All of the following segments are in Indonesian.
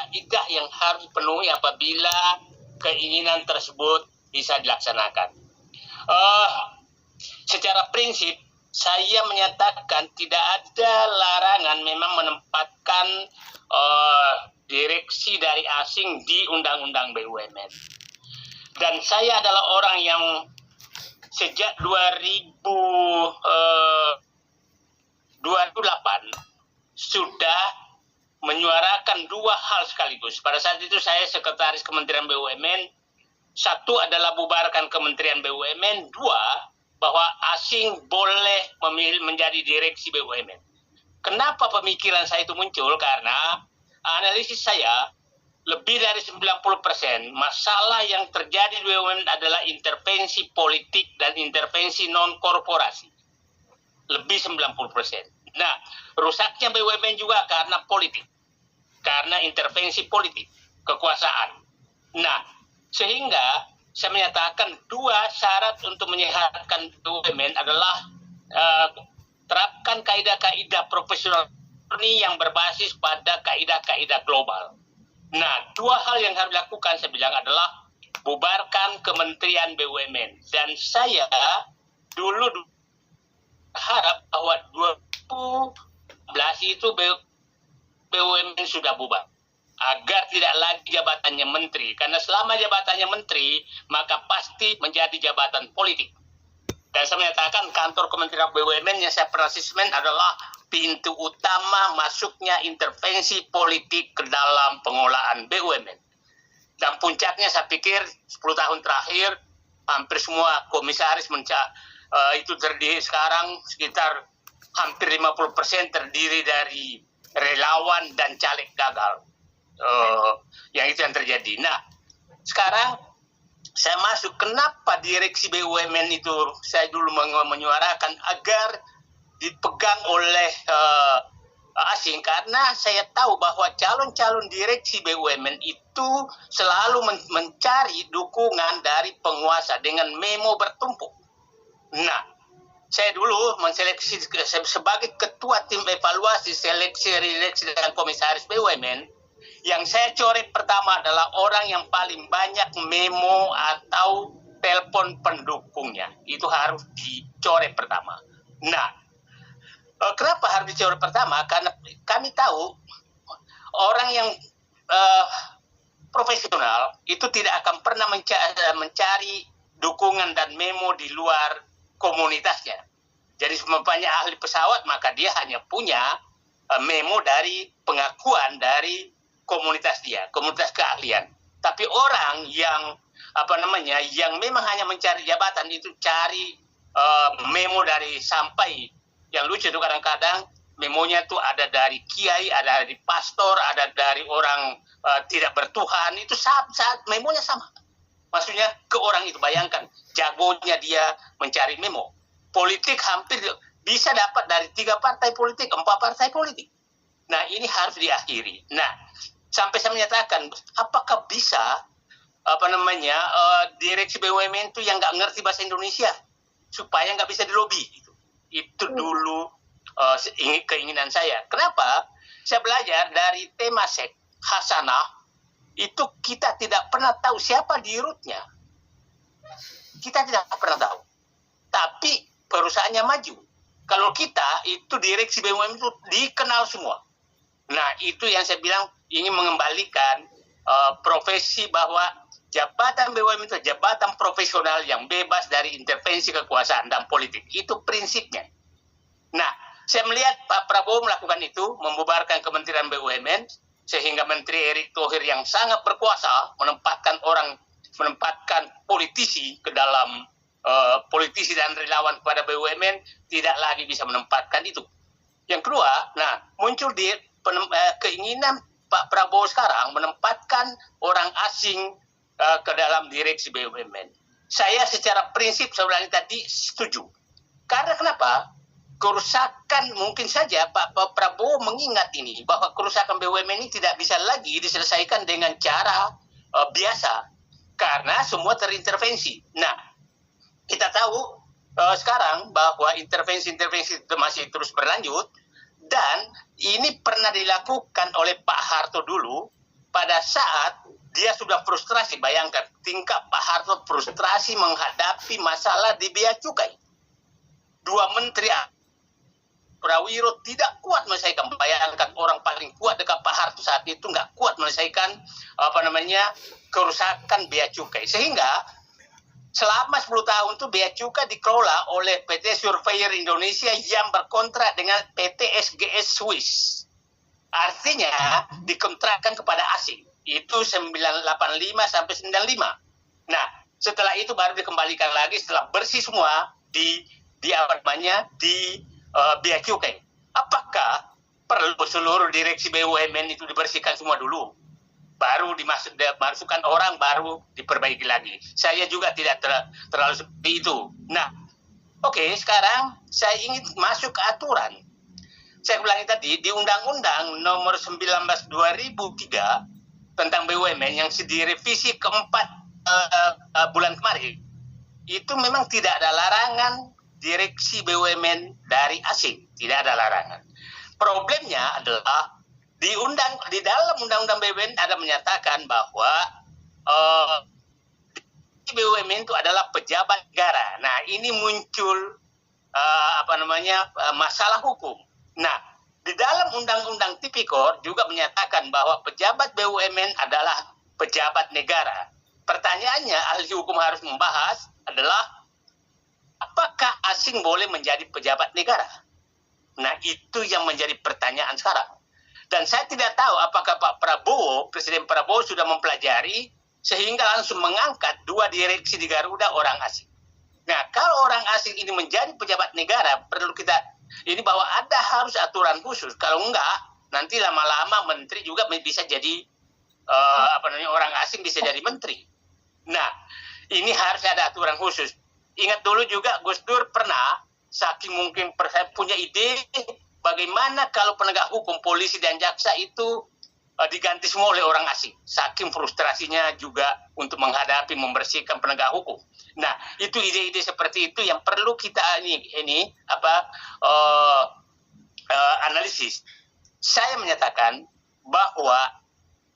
kaidah yang harus dipenuhi apabila keinginan tersebut bisa dilaksanakan. Secara prinsip, saya menyatakan tidak ada larangan memang menempatkan direksi dari asing di Undang-Undang BUMN. Dan saya adalah orang yang sejak 2008 sudah menyuarakan dua hal sekaligus. Pada saat itu saya sekretaris Kementerian BUMN. Satu adalah bubarkan Kementerian BUMN. Dua, bahwa asing boleh menjadi direksi BUMN. Kenapa pemikiran saya itu muncul? Karena analisis saya, lebih dari 90% masalah yang terjadi di BUMN adalah intervensi politik dan intervensi non-korporasi. Lebih 90%. Nah, rusaknya BUMN juga karena politik. Karena intervensi politik, kekuasaan. Nah, sehingga saya menyatakan dua syarat untuk menyehatkan BUMN adalah terapkan kaidah-kaidah profesional ini yang berbasis pada kaidah-kaidah global. Nah, dua hal yang harus dilakukan saya bilang adalah bubarkan Kementerian BUMN. Dan saya dulu harap bahwa 2014 itu BUMN sudah bubar. Agar tidak lagi jabatannya menteri. Karena selama jabatannya menteri, maka pasti menjadi jabatan politik. Dan saya menyatakan kantor Kementerian BUMN yang saya pernah asesmen adalah pintu utama masuknya intervensi politik ke dalam pengelolaan BUMN. Dan puncaknya saya pikir 10 tahun terakhir, hampir semua komisaris itu terdiri sekarang sekitar hampir 50% terdiri dari relawan dan caleg gagal. Yang itu yang terjadi. Nah, sekarang saya masuk, kenapa direksi BUMN itu saya dulu menyuarakan agar dipegang oleh asing, karena saya tahu bahwa calon-calon direksi BUMN itu selalu mencari dukungan dari penguasa dengan memo bertumpuk. Nah, saya dulu menseleksi sebagai ketua tim evaluasi seleksi dan komisaris BUMN. Yang saya coret pertama adalah orang yang paling banyak memo atau telepon pendukungnya. Itu harus dicoret pertama. Nah, kenapa harus dicoret pertama? Karena kami tahu orang yang profesional itu tidak akan pernah mencari dukungan dan memo di luar komunitasnya. Jadi banyak ahli pesawat, maka dia hanya punya memo dari pengakuan dari komunitas dia, komunitas keahlian. Tapi orang yang yang memang hanya mencari jabatan itu cari memo dari sampai yang lucu itu kadang-kadang memonya tuh ada dari kiai, ada dari pastor, ada dari orang tidak bertuhan, itu saat memonya sama. Maksudnya ke orang itu, bayangkan jagonya dia mencari memo. Politik hampir bisa dapat dari 3 partai politik, 4 partai politik. Nah, ini harus diakhiri. Nah, sampai saya menyatakan, apakah bisa direksi BUMN itu yang nggak ngerti bahasa Indonesia supaya nggak bisa dilobi? Itu dulu keinginan saya. Kenapa? Saya belajar dari Temasek, Hasanah, itu kita tidak pernah tahu siapa di rootnya. Kita tidak pernah tahu. Tapi perusahaannya maju. Kalau kita, itu direksi BUMN itu dikenal semua. Nah, itu yang saya bilang, ingin mengembalikan profesi bahwa jabatan BUMN itu jabatan profesional yang bebas dari intervensi kekuasaan dan politik. Itu prinsipnya. Nah, saya melihat Pak Prabowo melakukan itu, membubarkan Kementerian BUMN, sehingga Menteri Erick Thohir yang sangat berkuasa menempatkan politisi ke dalam politisi dan relawan kepada BUMN, tidak lagi bisa menempatkan itu. Yang kedua, nah muncul di keinginan Pak Prabowo sekarang menempatkan orang asing ke dalam direksi BUMN. Saya secara prinsip sebenarnya tadi setuju. Karena kenapa? Kerusakan mungkin saja Pak Prabowo mengingat ini, bahwa kerusakan BUMN ini tidak bisa lagi diselesaikan dengan cara biasa. Karena semua terintervensi. Nah, kita tahu sekarang bahwa intervensi-intervensi itu masih terus berlanjut. Dan ini pernah dilakukan oleh Pak Harto dulu. pada saat dia sudah frustrasi, bayangkan tingkat Pak Harto frustrasi menghadapi masalah di bea cukai. Dua menteri Prawiro tidak kuat menyelesaikan. Bayangkan orang paling kuat dekat Pak Harto saat itu nggak kuat menyelesaikan kerusakan bea cukai. Sehingga selama 10 tahun itu bea cukai dikelola oleh PT Surveyor Indonesia yang berkontrak dengan PT SGS Swiss. Artinya dikontrakkan kepada asing. Itu 985 sampai 95. Nah, setelah itu baru dikembalikan lagi setelah bersih semua di bea cukai. Apakah perlu seluruh direksi BUMN itu dibersihkan semua dulu? Baru dimasukkan orang, baru diperbaiki lagi. Saya juga tidak terlalu seperti itu. Nah, oke, sekarang saya ingin masuk ke aturan. Saya ulangi tadi, di Undang-Undang Nomor 19/2003 tentang BUMN yang direvisi keempat bulan kemarin, itu memang tidak ada larangan direksi BUMN dari asing, tidak ada larangan. Problemnya adalah di dalam Undang-Undang BUMN ada menyatakan bahwa BUMN itu adalah pejabat negara. Nah, ini muncul masalah hukum. Nah, di dalam Undang-Undang Tipikor juga menyatakan bahwa pejabat BUMN adalah pejabat negara. Pertanyaannya, ahli hukum harus membahas adalah apakah asing boleh menjadi pejabat negara? Nah, itu yang menjadi pertanyaan sekarang. Dan saya tidak tahu apakah Pak Prabowo, Presiden Prabowo sudah mempelajari sehingga langsung mengangkat 2 direksi di Garuda orang asing. Nah, kalau orang asing ini menjadi pejabat negara, perlu kita ini bahwa ada harus aturan khusus. Kalau enggak, nanti lama-lama menteri juga bisa jadi orang asing bisa jadi menteri. Nah, ini harus ada aturan khusus. Ingat dulu juga Gus Dur pernah, saking mungkin punya ide bagaimana kalau penegak hukum, polisi dan jaksa itu diganti semua oleh orang asing. Saking frustrasinya juga untuk menghadapi, membersihkan penegak hukum. Nah, itu ide-ide seperti itu yang perlu kita analisis. Saya menyatakan bahwa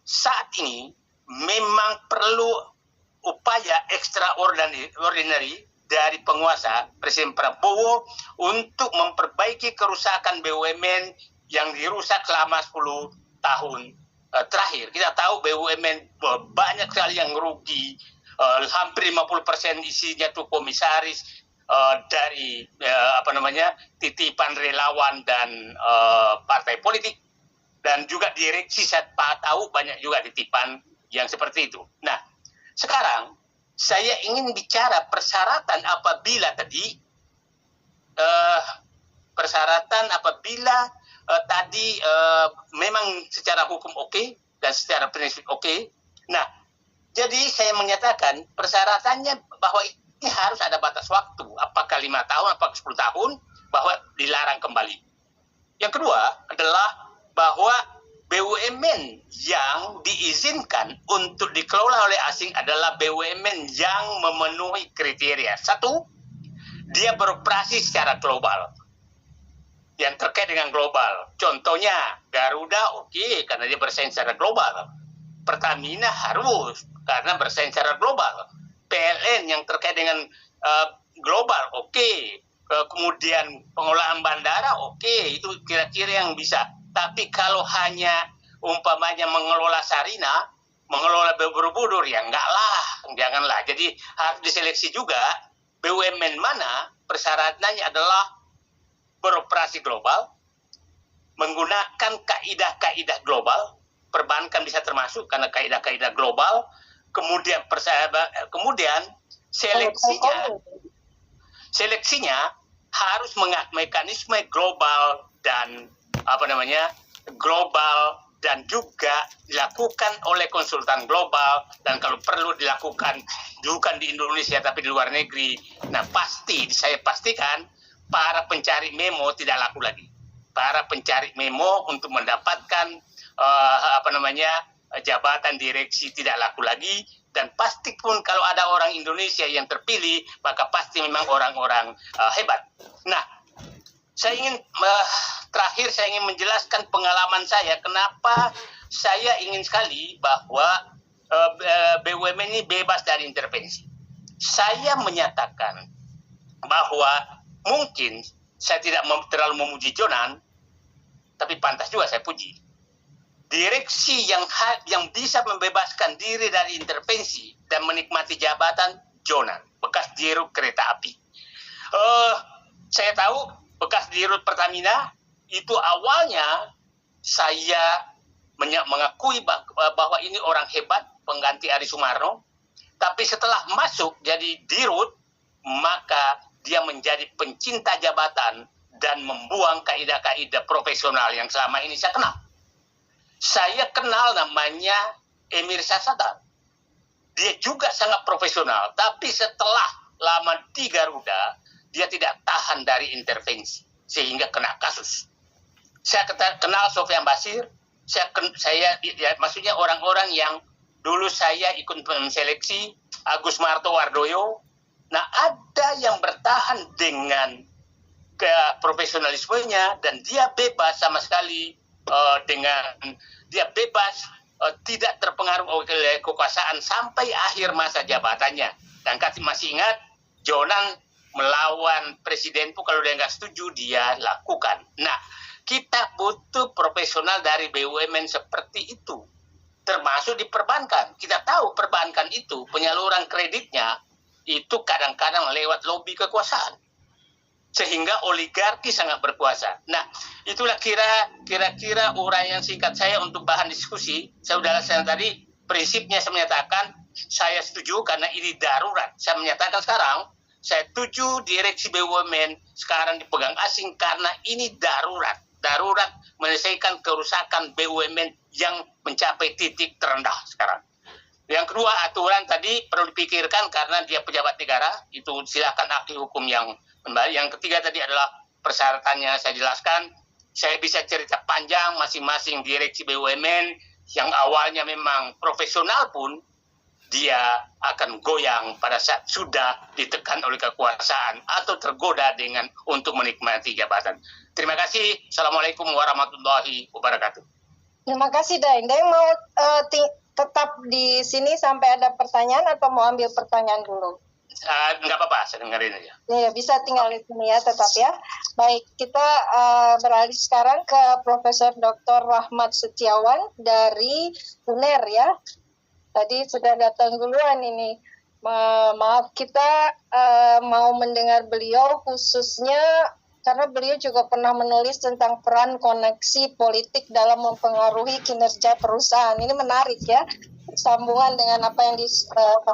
saat ini memang perlu upaya extraordinary dari penguasa Presiden Prabowo untuk memperbaiki kerusakan BUMN yang dirusak selama 10 tahun terakhir. Kita tahu BUMN banyak sekali yang rugi, hampir 50% isinya tuh komisaris dari titipan relawan dan partai politik, dan juga direksi saya tahu banyak juga titipan yang seperti itu. Nah, sekarang saya ingin bicara persyaratan apabila memang secara hukum oke dan secara prinsip oke. Nah, jadi saya menyatakan persyaratannya bahwa ini harus ada batas waktu, apakah 5 tahun, apakah 10 tahun, bahwa dilarang kembali. Yang kedua adalah bahwa BUMN yang diizinkan untuk dikelola oleh asing adalah BUMN yang memenuhi kriteria. 1, dia beroperasi secara global. Yang terkait dengan global. Contohnya, Garuda oke, karena dia bersaing secara global. Pertamina harus, karena bersaing secara global. PLN yang terkait dengan global oke. Kemudian pengelolaan bandara oke, itu kira-kira yang bisa. Tapi kalau hanya umpamanya mengelola Sarina, mengelola Borobudur, ya enggak lah, janganlah. Jadi harus diseleksi juga BUMN mana persyaratannya adalah beroperasi global, menggunakan kaidah-kaidah global, perbankan bisa termasuk karena kaidah-kaidah global, kemudian seleksinya harus mekanisme global dan global, dan juga dilakukan oleh konsultan global, dan kalau perlu dilakukan bukan di Indonesia tapi di luar negeri. Nah, saya pastikan para pencari memo tidak laku lagi. Para pencari memo untuk mendapatkan jabatan direksi tidak laku lagi, dan pasti pun kalau ada orang Indonesia yang terpilih, maka pasti memang orang-orang hebat. Nah, Saya ingin terakhir saya ingin menjelaskan pengalaman saya kenapa saya ingin sekali bahwa BUMN ini bebas dari intervensi. Saya menyatakan bahwa mungkin saya tidak terlalu memuji Jonan, tapi pantas juga saya puji. Direksi yang bisa membebaskan diri dari intervensi dan menikmati jabatan Jonan, bekas dirut kereta api. Saya tahu bekas dirut Pertamina itu awalnya saya mengakui bahwa ini orang hebat, pengganti Ari Sumarno, tapi setelah masuk jadi dirut, maka dia menjadi pencinta jabatan dan membuang kaidah-kaidah profesional yang selama ini saya kenal. Saya kenal namanya Emir Syasatar. Dia juga sangat profesional, tapi setelah lama di Garuda, dia tidak tahan dari intervensi, sehingga kena kasus. Saya kenal Sofyan Basir, maksudnya orang-orang yang dulu saya ikut menseleksi, Agus Martowardoyo. Nah, ada yang bertahan dengan profesionalismenya dan dia bebas sama sekali dia bebas tidak terpengaruh oleh kekuasaan sampai akhir masa jabatannya. Dan masih ingat, Jonan melawan presiden pun kalau dia nggak setuju dia lakukan. Nah, kita butuh profesional dari BUMN seperti itu, termasuk di perbankan. Kita tahu perbankan itu penyaluran kreditnya itu kadang-kadang lewat lobi kekuasaan, sehingga oligarki sangat berkuasa. Nah, itulah kira-kira uraian singkat saya untuk bahan diskusi. Saya sudah laksanakan tadi, prinsipnya saya menyatakan saya setuju karena ini darurat. Saya menyatakan sekarang, saya setuju direksi BUMN sekarang dipegang asing karena ini darurat. Darurat menyelesaikan kerusakan BUMN yang mencapai titik terendah sekarang. Yang kedua, aturan tadi perlu dipikirkan karena dia pejabat negara, itu silakan ahli hukum yang kembali. Yang ketiga tadi adalah persyaratannya saya jelaskan. Saya bisa cerita panjang masing-masing direksi BUMN yang awalnya memang profesional pun dia akan goyang pada saat sudah ditekan oleh kekuasaan atau tergoda dengan untuk menikmati jabatan. Terima kasih. Assalamualaikum warahmatullahi wabarakatuh. Terima kasih, Daeng. Daeng mau tetap di sini sampai ada pertanyaan atau mau ambil pertanyaan dulu? Nggak apa-apa, saya dengerin aja. Ya, bisa tinggal di sini ya, tetap ya. Baik, kita beralih sekarang ke Profesor Dr. Rahmat Setiawan dari UNER ya. Tadi sudah datang duluan ini. Maaf, kita mau mendengar beliau khususnya karena beliau juga pernah menulis tentang peran koneksi politik dalam mempengaruhi kinerja perusahaan. Ini menarik ya, sambungan dengan apa yang disampaikan